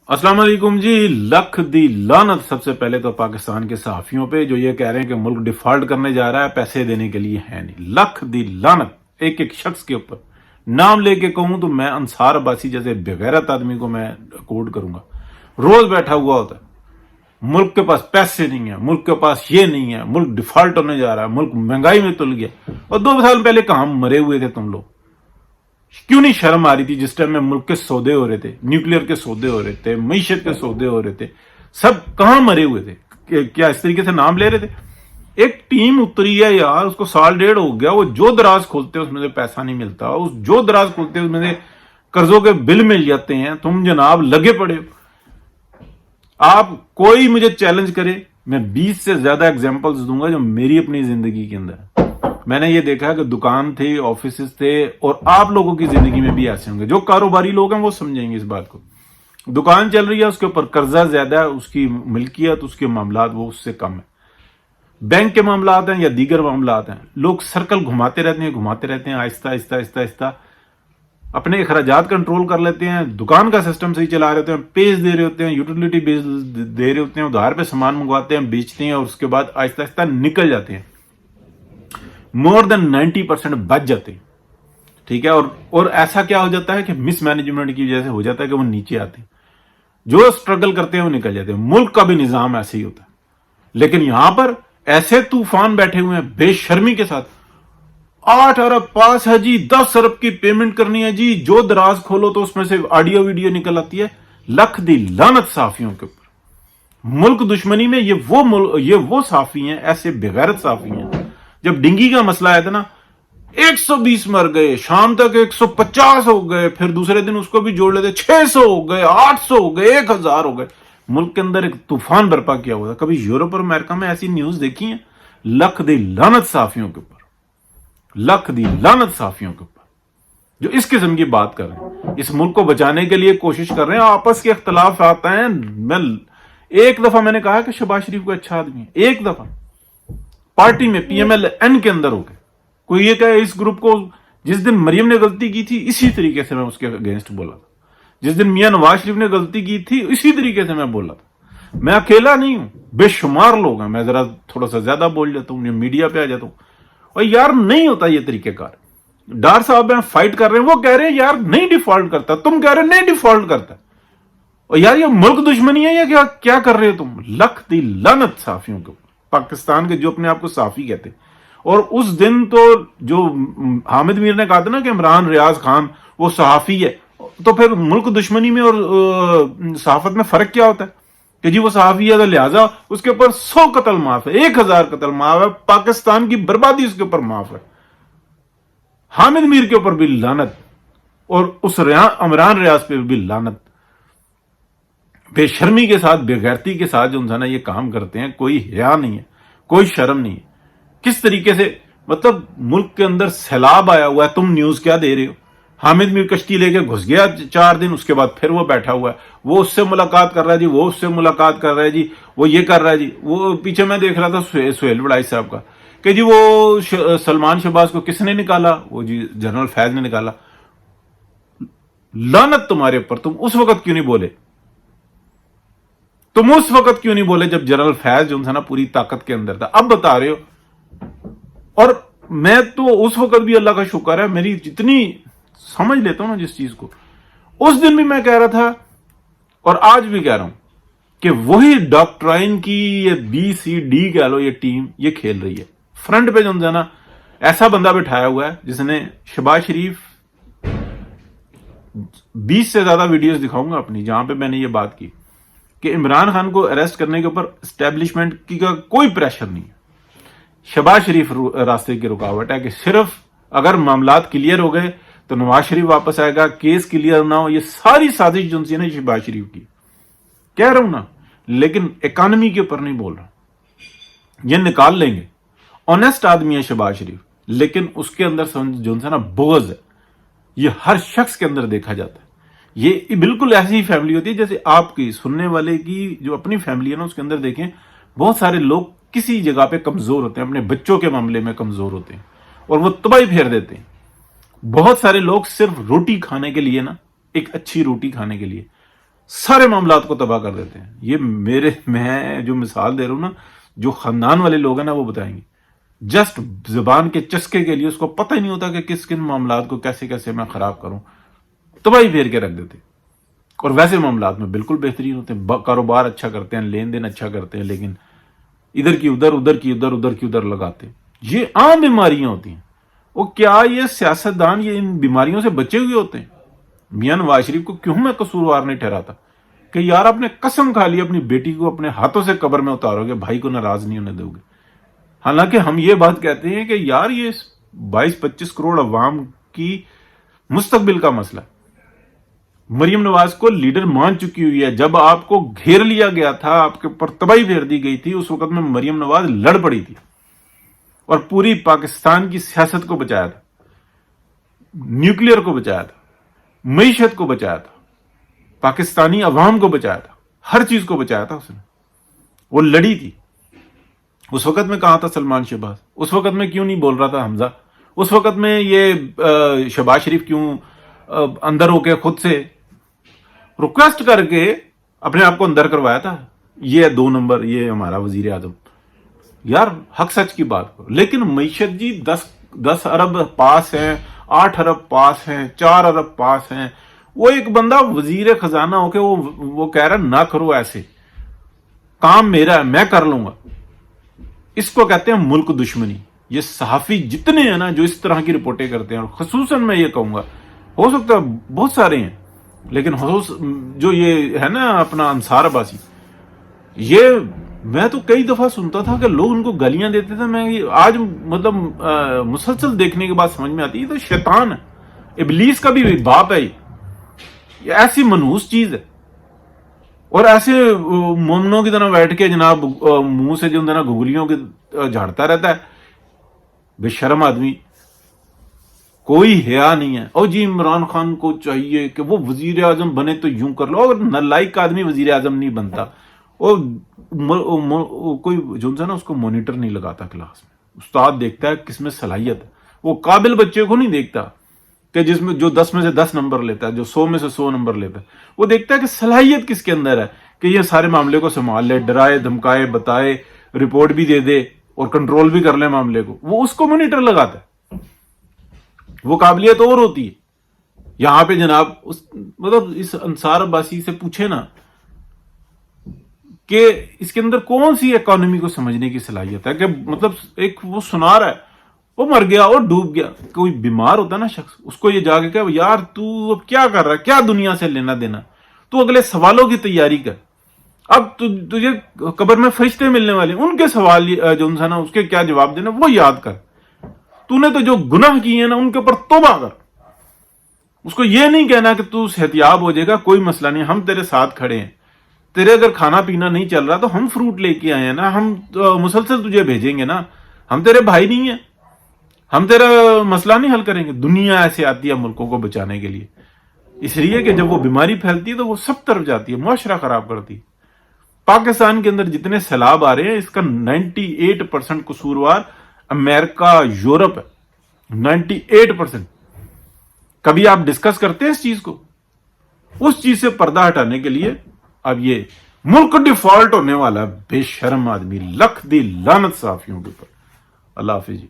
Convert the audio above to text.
अस्सलाम वालेकुम जी। लख दी लानत सबसे पहले तो पाकिस्तान के सहाफियों पे जो ये कह रहे हैं कि मुल्क डिफॉल्ट करने जा रहा है, पैसे देने के लिए है नहीं। लख दी लानत एक एक शख्स के ऊपर। नाम लेके कहूं तो मैं अंसार अब्बासी जैसे बेगैरत आदमी को मैं कोट करूंगा। रोज बैठा हुआ होता है, मुल्क के पास पैसे नहीं है, मुल्क के पास ये नहीं है, मुल्क डिफॉल्ट होने जा रहा है, मुल्क महंगाई में तुल गया। और 2 साल पहले कहां मरे हुए थे तुम लोग? क्यों नहीं शर्म आ रही थी जिस टाइम में मुल्क के सौदे हो रहे थे, न्यूक्लियर के सौदे हो रहे थे, मईशत के सौदे हो रहे थे, सब कहां मरे हुए थे? क्या इस तरीके से नाम ले रहे थे? एक टीम उतरी है यार, उसको साल डेढ़ हो गया, वो जो दराज खोलते हैं उसमें से पैसा नहीं मिलता, उस जो दराज खोलते हैं उसमें से कर्जों के बिल मिल जाते हैं। तुम जनाब लगे पड़े हो। आप कोई मुझे चैलेंज करे, मैं 20 से ज्यादा एग्जांपल्स दूंगा जो मेरी अपनी जिंदगी के अंदर मैंने ये देखा कि दुकान थे, ऑफिस थे, और आप लोगों की जिंदगी में भी ऐसे होंगे। जो कारोबारी लोग हैं वो समझेंगे इस बात को। दुकान चल रही है, उसके ऊपर कर्जा ज्यादा है, उसकी मिल्कियत, उसके मामलात वो उससे कम है। बैंक के मामलात हैं या दीगर मामलात हैं, लोग सर्कल घुमाते रहते हैं, आहिस्ता आहिस्ता आहिस्ता आहिस्ता अपने अखराजात कंट्रोल कर लेते हैं, दुकान का सिस्टम सही चला रहे होते हैं, पेज दे रहे होते हैं, यूटिलिटी बिल दे रहे होते हैं, उधार पे सामान मंगवाते हैं, बेचते हैं, और उसके बाद आहिस्ता आहिस्ता निकल जाते हैं। मोर देन 90% बच जाते हैं। ठीक है। और ऐसा क्या हो जाता है कि मिसमैनेजमेंट की वजह से हो जाता है कि वो नीचे आते हैं, जो स्ट्रगल करते हैं वो निकल जाते हैं। मुल्क का भी निजाम ऐसे ही होता है। लेकिन यहां पर ऐसे तूफान बैठे हुए हैं बेशर्मी के साथ। 8 अरब पास है जी, 10 अरब की पेमेंट करनी है जी, जो दराज खोलो तो उसमें से ऑडियो वीडियो निकल आती है। लख दी लानत साफियों के ऊपर। मुल्क दुश्मनी में ये वो साफी हैं, ऐसे बेगैरत साफी हैं। जब डिंगी का मसला आया था ना, 120 मर गए, शाम तक 150 हो गए, फिर दूसरे दिन उसको भी जोड़ लेते, 600 हो गए, 800 हो गए, 1000 हो गए। मुल्क के अंदर एक तूफान बर्पा किया हुआ था। कभी यूरोप और अमेरिका में ऐसी न्यूज देखी है? लख दी लानत साफियों के ऊपर, लख दी लानत साफियों के ऊपर जो इस किस्म की बात कर रहे हैं, इस मुल्क को बचाने के लिए कोशिश कर रहे हैं। आपस के इख्तलाफ आते हैं। मैं एक दफा मैंने कहा कि शहबाज शरीफ को अच्छा आदमी है, एक दफा पार्टी में PMLN के अंदर हो गए। कोई ये कहे इस ग्रुप को, जिस दिन मरियम ने गलती की थी इसी तरीके से मैं उसके अगेंस्ट बोला था। जिस दिन मियां नवाज शरीफ ने गलती की थी इसी तरीके से मैं बोला था। मैं अकेला नहीं हूं, बेशुमार लोग हैं। मैं जरा थोड़ा सा ज्यादा बोल जाता हूं, मीडिया पे आ जाता हूं, और यार नहीं होता ये तरीकेकार। डार साहब हैं, फाइट कर रहे हैं, वो कह रहे हैं यार नहीं डिफॉल्ट करता, तुम कह रहे हो नहीं डिफॉल्ट करता। और यार ये मुल्क दुश्मनी है या क्या कर रहे हो तुम? लख दी लानत साफियों को, पाकिस्तान के जो अपने आप को साफी कहते हैं। और उस दिन तो जो हामिद मीर ने कहा था ना कि इमरान रियाज खान वो सहाफी है, तो फिर मुल्क दुश्मनी में और सहाफत में फर्क क्या होता है? कि जी वो सहाफी है तो लिहाजा उसके ऊपर 100 कत्ल माफ है, 1000 कत्ल माफ है, पाकिस्तान की बर्बादी उसके ऊपर माफ है। हामिद मीर के ऊपर भी लानत, और उस इमरान रियाज पे भी लानत। बेशर्मी के साथ, बेगैरती के साथ जो इंसान ये काम करते हैं, कोई हया नहीं है, कोई शर्म नहीं है। किस तरीके से, मतलब मुल्क के अंदर सैलाब आया हुआ है, तुम न्यूज क्या दे रहे हो? हामिद मीर कश्ती लेके घुस गया 4 दिन, उसके बाद फिर वो बैठा हुआ है, वो उससे मुलाकात कर रहा है जी, वो उससे मुलाकात कर रहा है जी, वो ये कर रहा है जी। वो पीछे मैं देख रहा था सुहेल वड़ाई साहब का कि जी वो सलमान शहबाज को किसने निकाला? वो जी जनरल फैज ने निकाला। लानत तुम्हारे ऊपर, तुम उस वक्त क्यों नहीं बोले? तुम उस वक्त क्यों नहीं बोले जब जनरल फैज जो था ना पूरी ताकत के अंदर था? अब बता रहे हो। और मैं तो उस वक्त भी अल्लाह का शुक्र है, मेरी जितनी समझ लेता हूं ना जिस चीज को, उस दिन भी मैं कह रहा था और आज भी कह रहा हूं कि वही डॉक्ट्राइन की ये BCD कह लो, ये टीम ये खेल रही है। फ्रंट पे जो है ना ऐसा बंदा बिठाया हुआ है जिसने शहबाज शरीफ 20 से ज्यादा वीडियोस दिखाऊंगा अपनी जहां पे मैंने ये बात की कि इमरान खान को अरेस्ट करने के ऊपर एस्टेब्लिशमेंट की का कोई प्रेशर नहीं है। शहबाज शरीफ रास्ते की रुकावट है कि सिर्फ अगर मामलात क्लियर हो गए तो नवाज शरीफ वापस आएगा, केस क्लियर ना हो, ये सारी साजिश जो है ना शहबाज शरीफ की, कह रहा हूं ना। लेकिन इकोनॉमी के ऊपर नहीं बोल रहा, ये निकाल लेंगे। ऑनेस्ट आदमी है शहबाज शरीफ, लेकिन उसके अंदर जो है ना बोझ है, ये हर शख्स के अंदर देखा जाता है। ये बिल्कुल ऐसी ही फैमिली होती है जैसे आपकी सुनने वाले की जो अपनी फैमिली है ना, उसके अंदर देखें बहुत सारे लोग किसी जगह पे कमजोर होते हैं, अपने बच्चों के मामले में कमजोर होते हैं और वो तबाही फेर देते हैं। बहुत सारे लोग सिर्फ रोटी खाने के लिए ना, एक अच्छी रोटी खाने के लिए سارے معاملات کو تباہ کر دیتے ہیں. یہ میں جو مثال دے رہا ہوں نا، جو خاندان والے لوگ ہیں نا وہ بتائیں گے. جسٹ زبان کے چسکے کے لیے اس کو پتہ ہی نہیں ہوتا کہ کس کن معاملات کو کیسے کیسے میں خراب کروں، تباہی پھیر کے رکھ دیتے. اور ویسے معاملات میں بالکل بہترین ہوتے ہیں، کاروبار اچھا کرتے ہیں، لین دین اچھا کرتے ہیں، لیکن ادھر کی ادھر، ادھر کی ادھر، ادھر کی ادھر لگاتے ہیں. یہ عام بیماریاں ہوتی ہیں. وہ کیا یہ سیاستدان یہ ان بیماریوں سے بچے ہوئے ہوتے ہیں؟ میاں نواز شریف کو کیوں میں قصوروار نہیں ٹھہراتا کہ یار آپ نے قسم کھا لی اپنی بیٹی کو اپنے ہاتھوں سے قبر میں اتارو گے، بھائی کو ناراض نہیں ہونے دو گے. حالانکہ ہم یہ بات کہتے ہیں کہ یار یہ 22-25 کروڑ عوام کی مستقبل کا مسئلہ ہے. مریم نواز کو لیڈر مان چکی ہوئی ہے. جب آپ کو گھیر لیا گیا تھا، آپ کے اوپر تباہی پھیر دی گئی تھی، اس وقت میں مریم نواز لڑ پڑی تھی اور پوری پاکستان کی سیاست کو بچایا تھا، نیوکلیئر کو بچایا تھا، معیشت کو بچایا تھا، پاکستانی عوام کو بچایا تھا، ہر چیز کو بچایا تھا. اس نے وہ لڑی تھی. اس وقت میں کہاں تھا سلمان شہباز؟ اس وقت میں کیوں نہیں بول رہا تھا حمزہ؟ اس وقت میں یہ شہباز شریف کیوں اندر ہو کے خود سے ریکویسٹ کر کے اپنے آپ کو اندر کروایا تھا؟ یہ 2 نمبر، یہ ہمارا وزیر اعظم. یار حق سچ کی بات کرو. لیکن معیشت جی 10 ارب پاس ہیں، 8 ارب پاس ہیں، 4 ارب پاس ہیں. وہ ایک بندہ وزیر خزانہ ہو کے وہ کہہ رہا نہ کرو، ایسے کام میرا ہے میں کر لوں گا. اس کو کہتے ہیں ملک دشمنی. یہ صحافی جتنے ہیں نا جو اس طرح کی رپورٹیں کرتے ہیں، اور خصوصاً میں یہ کہوں گا، ہو سکتا ہے بہت سارے ہیں، لیکن جو یہ ہے نا اپنا انصار عباسی، یہ میں تو کئی دفعہ سنتا تھا کہ لوگ ان کو گالیاں دیتے تھے. میں آج مطلب مسلسل دیکھنے کے بعد سمجھ میں آتی ہے تو شیطان ہے، ابلیس کا بھی باپ ہے. یہ ایسی منحوس چیز ہے. اور ایسے مومنوں کی طرح بیٹھ کے جناب منہ سے جو نا گگلیوں کے جھاڑتا رہتا ہے. بے شرم آدمی، کوئی حیا نہیں ہے. اور جی عمران خان کو چاہیے کہ وہ وزیر اعظم بنے تو یوں کر لو. اور نالائق آدمی وزیر اعظم نہیں بنتا. اور کوئی جو نا اس کو مانیٹر نہیں لگاتا کلاس میں. استاد دیکھتا ہے کس میں صلاحیت ہے. وہ قابل بچے کو نہیں دیکھتا کہ جس میں جو 10 میں سے 10 نمبر لیتا ہے، جو 100 میں سے 100 نمبر لیتا ہے. وہ دیکھتا ہے کہ صلاحیت کس کے اندر ہے کہ یہ سارے معاملے کو سنبھال لے، ڈرائے دھمکائے بتائے، رپورٹ بھی دے دے اور کنٹرول بھی کر لے معاملے کو. وہ اس کو مانیٹر لگاتا ہے. وہ قابلیت اور ہوتی ہے. یہاں پہ جناب مطلب اس انصار عباسی سے پوچھے نا کہ اس کے اندر کون سی اکانومی کو سمجھنے کی صلاحیت ہے کہ مطلب ایک وہ سنا رہا ہے، وہ مر گیا اور ڈوب گیا. کوئی بیمار ہوتا نا شخص، اس کو یہ جا کے کہ یار تو اب کیا کر رہا ہے، کیا دنیا سے لینا دینا، تو اگلے سوالوں کی تیاری کر. اب تجھے قبر میں فرشتے ملنے والے، ان کے سوال جو انسان اس کے کیا جواب دینا وہ یاد کر. تو نے تو جو گناہ کیے ہیں نا ان کے اوپر توبہ کر. اس کو یہ نہیں کہنا کہ تو صحتیاب ہو جائے گا، کوئی مسئلہ نہیں، ہم تیرے ساتھ کھڑے ہیں. تیرے اگر کھانا پینا نہیں چل رہا تو ہم فروٹ لے کے آئے ہیں نا، ہم مسلسل تجھے بھیجیں گے نا. ہم تیرے بھائی نہیں ہیں، ہم تیرا مسئلہ نہیں حل کریں گے. دنیا ایسے آتی ہے ملکوں کو بچانے کے لیے، اس لیے کہ جب وہ بیماری پھیلتی ہے تو وہ سب طرف جاتی ہے، معاشرہ خراب کرتی ہے. پاکستان کے اندر جتنے سیلاب آ رہے ہیں اس کا 98% قصوروار امریکہ یورپ ہے. 98%. کبھی آپ ڈسکس کرتے ہیں اس چیز کو؟ اس چیز سے پردہ ہٹانے کے لیے اب یہ ملک ڈیفالٹ ہونے والا. بے شرم آدمی، لکھ دی لعنت صحافیوں کے اوپر. اللہ حافظ جی.